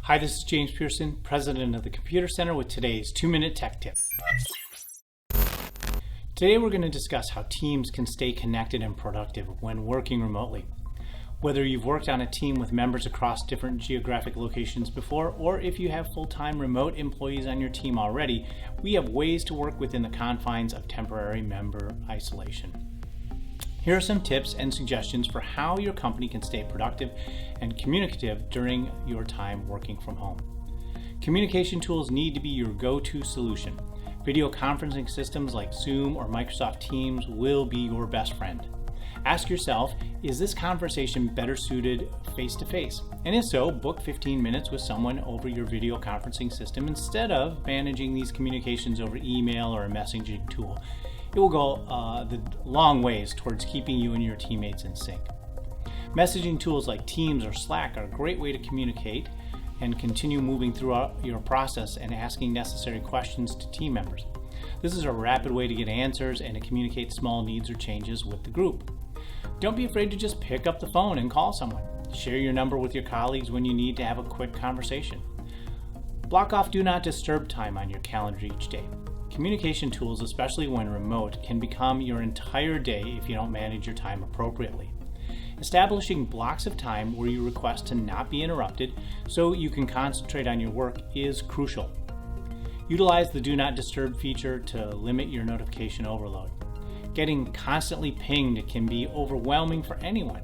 Hi, this is James Pearson, president of the Computer Center, with today's 2-Minute Tech Tip. Today we're going to discuss how teams can stay connected and productive when working remotely. Whether you've worked on a team with members across different geographic locations before, or if you have full-time remote employees on your team already, we have ways to work within the confines of temporary member isolation. Here are some tips and suggestions for how your company can stay productive and communicative during your time working from home. Communication tools need to be your go-to solution. Video conferencing systems like Zoom or Microsoft Teams will be your best friend. Ask yourself, is this conversation better suited face-to-face? And if so, book 15 minutes with someone over your video conferencing system instead of managing these communications over email or a messaging tool. It will go the long ways towards keeping you and your teammates in sync. Messaging tools like Teams or Slack are a great way to communicate and continue moving throughout your process and asking necessary questions to team members. This is a rapid way to get answers and to communicate small needs or changes with the group. Don't be afraid to just pick up the phone and call someone. Share your number with your colleagues when you need to have a quick conversation. Block off Do Not Disturb time on your calendar each day. Communication tools, especially when remote, can become your entire day if you don't manage your time appropriately. Establishing blocks of time where you request to not be interrupted so you can concentrate on your work is crucial. Utilize the Do Not Disturb feature to limit your notification overload. Getting constantly pinged can be overwhelming for anyone,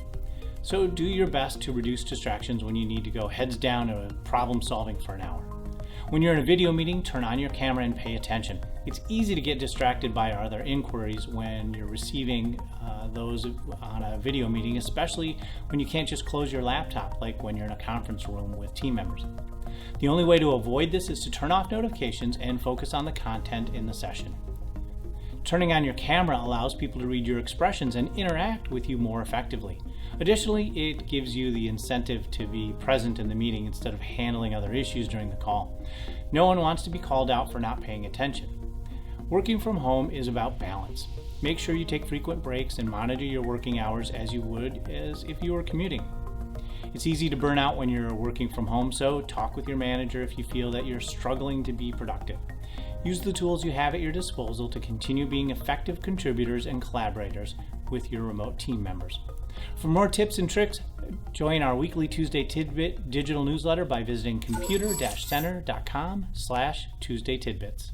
so do your best to reduce distractions when you need to go heads down to problem solving for an hour. When you're in a video meeting, turn on your camera and pay attention. It's easy to get distracted by other inquiries when you're receiving those on a video meeting, especially when you can't just close your laptop like when you're in a conference room with team members. The only way to avoid this is to turn off notifications and focus on the content in the session. Turning on your camera allows people to read your expressions and interact with you more effectively. Additionally, it gives you the incentive to be present in the meeting instead of handling other issues during the call. No one wants to be called out for not paying attention. Working from home is about balance. Make sure you take frequent breaks and monitor your working hours as you would as if you were commuting. It's easy to burn out when you're working from home, so talk with your manager if you feel that you're struggling to be productive. Use the tools you have at your disposal to continue being effective contributors and collaborators with your remote team members. For more tips and tricks, join our weekly Tuesday Tidbit digital newsletter by visiting computer-center.com/Tuesday Tidbits.